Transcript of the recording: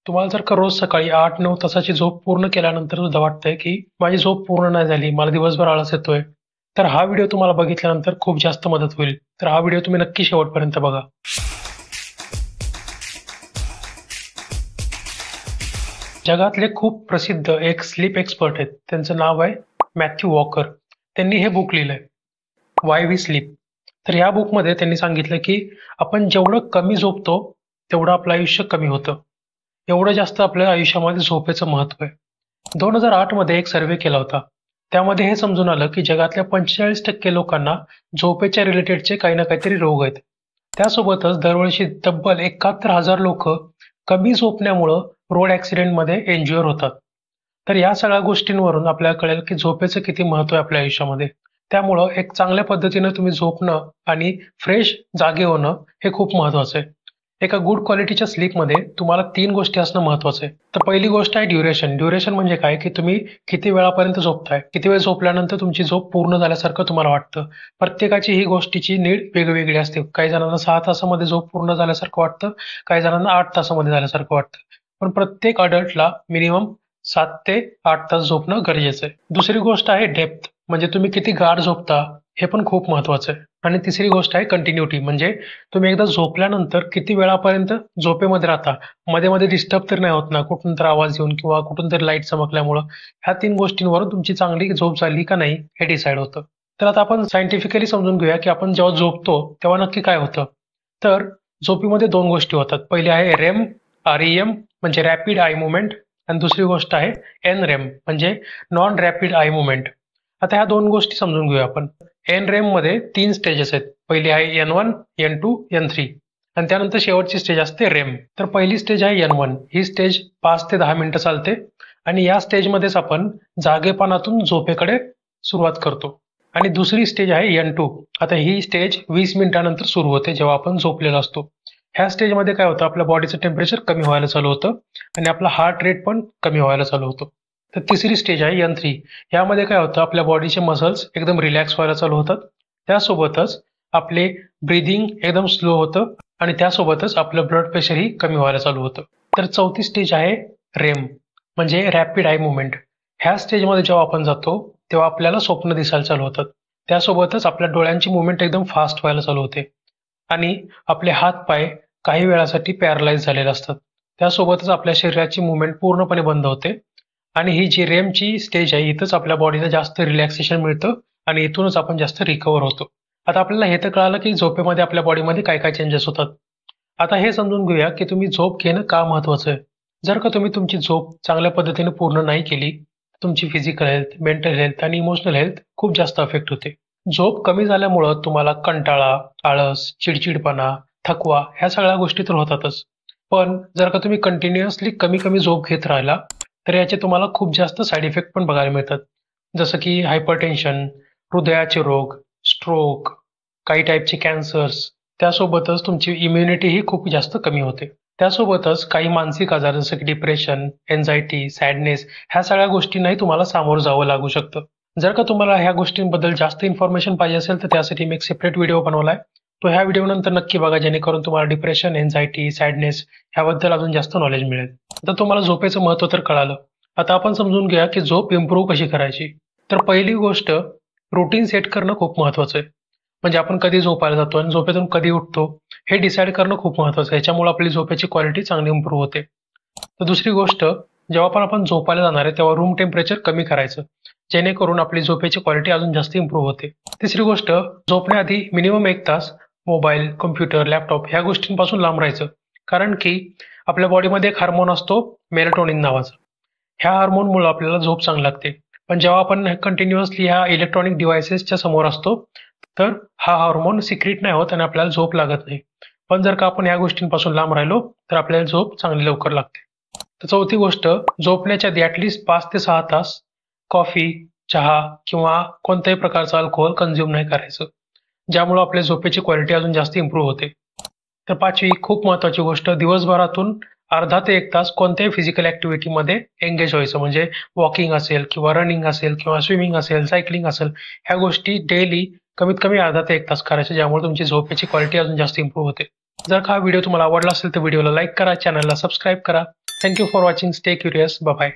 तुम्हाला जर का रोज सकाळी 8-9 तासाची झोप पूर्ण केल्यानंतर सुद्धा वाटतंय की माझी झोप पूर्ण नाही झाली, मला दिवसभर आळस येतोय, तर हा व्हिडिओ तुम्हाला बघितल्यानंतर खूप जास्त मदत होईल. तर हा व्हिडिओ तुम्ही नक्की शेवटपर्यंत बघा. जगातले खूप प्रसिद्ध एक स्लीप एक्सपर्ट आहेत. त्यांचं नाव आहे मॅथ्यू वॉकर. त्यांनी हे बुक लिहिलंय, वाय वी स्लीप. तर या बुकमध्ये त्यांनी सांगितलं की आपण जेवढं कमी झोपतो तेवढं आपलं आयुष्य कमी होतं. एवढं जास्त आपल्या आयुष्यामध्ये झोपेचं महत्त्व आहे. 2008 मध्ये एक सर्व्हे केला होता. त्यामध्ये हे समजून आलं की जगातल्या 45% लोकांना झोपेच्या रिलेटेडचे काही ना काहीतरी रोग आहेत. त्यासोबतच दरवर्षी तब्बल 71,000 लोक कमी झोपण्यामुळं रोड ॲक्सिडेंटमध्ये इंज्युअर होतात. तर या सगळ्या गोष्टींवरून आपल्याला कळेल की झोपेचं किती महत्त्व आहे आपल्या आयुष्यामध्ये. त्यामुळं एक चांगल्या पद्धतीनं तुम्ही झोपणं आणि फ्रेश जागे होणं हे खूप महत्त्वाचं आहे. एका गुड क्वालिटीच्या स्लीपमध्ये तुम्हाला 3 गोष्टी असणं महत्त्वाचं आहे. तर पहिली गोष्ट आहे ड्युरेशन. ड्युरेशन म्हणजे काय, की तुम्ही किती वेळापर्यंत झोपताय, किती वेळ झोपल्यानंतर तुमची झोप पूर्ण झाल्यासारखं तुम्हाला वाटतं. प्रत्येकाची ही गोष्टीची नीड वेगवेगळी असते. काही जणांना 6 तासामध्ये झोप पूर्ण झाल्यासारखं वाटतं, काही जणांना 8 तासामध्ये झाल्यासारखं वाटतं. पण प्रत्येक अडल्टला मिनिमम 7 ते 8 तास झोपणं गरजेचं आहे. दुसरी गोष्ट आहे डेप्थ, म्हणजे तुम्ही किती गाढ झोपता हे पण खूप महत्त्वाचं आहे. आणि तिसरी गोष्ट आहे कंटिन्युटी, म्हणजे तुम्ही एकदा झोपल्यानंतर किती वेळापर्यंत झोपेमध्ये राहता, मध्ये मध्ये डिस्टर्ब तर नाही होत ना, कुठून तर आवाज येऊन किंवा कुठून तरी लाईट चमकल्यामुळं. ह्या 3 गोष्टींवरून तुमची चांगली झोप झाली का नाही हे डिसाईड होतं. तर आता आपण सायंटिफिकली समजून घेऊया की आपण जेव्हा झोपतो तेव्हा नक्की काय होतं. तर झोपीमध्ये 2 गोष्टी होतात. पहिली आहे रेम, REM म्हणजे रॅपिड आय मुवमेंट, आणि दुसरी गोष्ट आहे NREM म्हणजे नॉन रॅपिड आय मुवमेंट. आता ह्या 2 गोष्टी समजून घेऊया आपण. NREM मध्ये 3 स्टेजेस आहेत. पहिली आहे N1, N2, N3 आणि त्यानंतर शेवटची स्टेज असते REM. तर पहिली स्टेज आहे N1. ही स्टेज 5 ते 10 मिनिटं चालते आणि या स्टेजमध्येच आपण जागेपणातून झोपेकडे सुरुवात करतो. आणि दुसरी स्टेज आहे N2. आता ही स्टेज 20 मिनिटानंतर सुरू होते जेव्हा आपण झोपलेलो असतो. ह्या स्टेजमध्ये काय होतं, आपल्या बॉडीचं टेम्परेचर कमी व्हायला चालू होतं आणि आपला हार्ट रेट पण कमी व्हायला चालू होतो. तर तिसरी स्टेज आहे N3. यामध्ये काय होतं, आपल्या बॉडीचे मसल्स एकदम रिलॅक्स व्हायला चालू होतात. त्यासोबतच आपले ब्रीदिंग एकदम स्लो होतं आणि त्यासोबतच आपलं ब्लड प्रेशरही कमी व्हायला चालू होतं. तर चौथी स्टेज आहे REM म्हणजे रॅपिड आय मुवमेंट. ह्या स्टेजमध्ये जेव्हा आपण जातो तेव्हा आपल्याला स्वप्न दिसायला चालू होतात. त्यासोबतच आपल्या डोळ्यांची मुवमेंट एकदम फास्ट व्हायला चालू होते आणि आपले हात पाय काही वेळासाठी पॅरालाइज झालेले असतात. त्यासोबतच आपल्या शरीराची मुवमेंट पूर्णपणे बंद होते आणि ही जी रेमची स्टेज आहे इथंच आपल्या बॉडीला जास्त रिलॅक्सेशन मिळतं आणि इथूनच आपण जास्त रिकवर होतो. आता आपल्याला हे तर कळालं की झोपेमध्ये आपल्या बॉडीमध्ये काय काय चेंजेस होतात. आता हे समजून घेऊया की तुम्ही झोप घेणं का महत्त्वाचं आहे. जर का तुम्ही तुमची झोप चांगल्या पद्धतीने पूर्ण नाही केली, तुमची फिजिकल हेल्थ, मेंटल हेल्थ आणि इमोशनल हेल्थ खूप जास्त अफेक्ट होते. झोप कमी झाल्यामुळं तुम्हाला कंटाळा, आळस, चिडचिडपणा, थकवा ह्या सगळ्या गोष्टी तर होतातच. पण जर का तुम्ही कंटिन्युअसली कमी कमी झोप घेत राहिला तर याचे तुम्हाला खूप जास्त साईड इफेक्ट पण बघायला मिळतात. जसं की हायपरटेन्शन, हृदयाचे रोग, स्ट्रोक, काही टाईपचे कॅन्सर्स. त्यासोबतच तुमची इम्युनिटीही खूप जास्त कमी होते. त्यासोबतच काही मानसिक आजार जसं की डिप्रेशन, एन्झायटी, सॅडनेस ह्या सगळ्या गोष्टींनाही तुम्हाला सामोरं जावं लागू शकतं. जर का तुम्हाला ह्या गोष्टींबद्दल जास्त इन्फॉर्मेशन पाहिजे असेल तर त्यासाठी मी एक सेपरेट व्हिडिओ बनवला आहे. तो ह्या व्हिडिओनंतर नक्की बघा, जेणेकरून तुम्हाला डिप्रेशन, एन्झायटी, सॅडनेस ह्याबद्दल अजून जास्त नॉलेज मिळेल. आता तुम्हाला झोपेचं महत्त्व तर कळालं. आता आपण समजून घ्या की झोप इम्प्रूव्ह कशी करायची. तर पहिली गोष्ट, रुटीन सेट करणं खूप महत्त्वाचं आहे. म्हणजे आपण कधी झोपायला जातो आणि झोपेतून कधी उठतो हे डिसाईड करणं खूप महत्त्वाचं आहे. याच्यामुळे आपली झोपेची क्वालिटी चांगली इम्प्रूव्ह होते. तर दुसरी गोष्ट, जेव्हा पण आपण झोपायला जाणार आहे तेव्हा रूम टेम्परेचर कमी करायचं, जेणेकरून आपली झोपेची क्वालिटी अजून जास्त इम्प्रूव्ह होते. तिसरी गोष्ट, झोपण्याआधी मिनिमम 1 तास मोबाईल, कम्प्युटर, लॅपटॉप ह्या गोष्टींपासून लांब राहायचं. कारण की आपल्या बॉडीमध्ये एक हार्मोन असतो मेलाटोनिन नावाचा. ह्या हार्मोनमुळे आपल्याला झोप चांगली लागते. पण जेव्हा आपण कंटिन्युअसली ह्या इलेक्ट्रॉनिक डिव्हायसेसच्या समोर असतो तर हा हार्मोन सिक्रीट नाही होत आणि आपल्याला झोप लागत नाही. पण जर का आपण ह्या गोष्टींपासून लांब राहिलो तर आपल्याला झोप चांगली लवकर लागते. तर चौथी गोष्ट, झोपण्याच्या आधी ॲटलिस्ट 5 ते 6 तास कॉफी, चहा किंवा कोणत्याही प्रकारचं अल्कोहोल कंझ्युम नाही करायचं, ज्यामुळे आपल्या झोपेची क्वालिटी अजून जास्त इम्प्रूव्ह होते. तर पाचवी खूप महत्त्वाची गोष्ट, दिवसभरातून अर्धा ते 1 तास कोणत्याही फिजिकल ॲक्टिव्हिटीमध्ये एंगेज व्हायचं. म्हणजे वॉकिंग असेल किंवा रनिंग असेल किंवा स्विमिंग असेल, सायकलिंग असेल, ह्या गोष्टी डेली कमीत कमी अर्धा ते 1 तास करायचे, ज्यामुळे तुमची झोपेची क्वालिटी अजून जास्त इम्प्रूव्ह होते. जर का हा व्हिडिओ तुम्हाला आवडला असेल तर व्हिडिओला लाईक करा, चॅनलला सबस्क्राईब करा thank you for watching. Stay curious. Bye.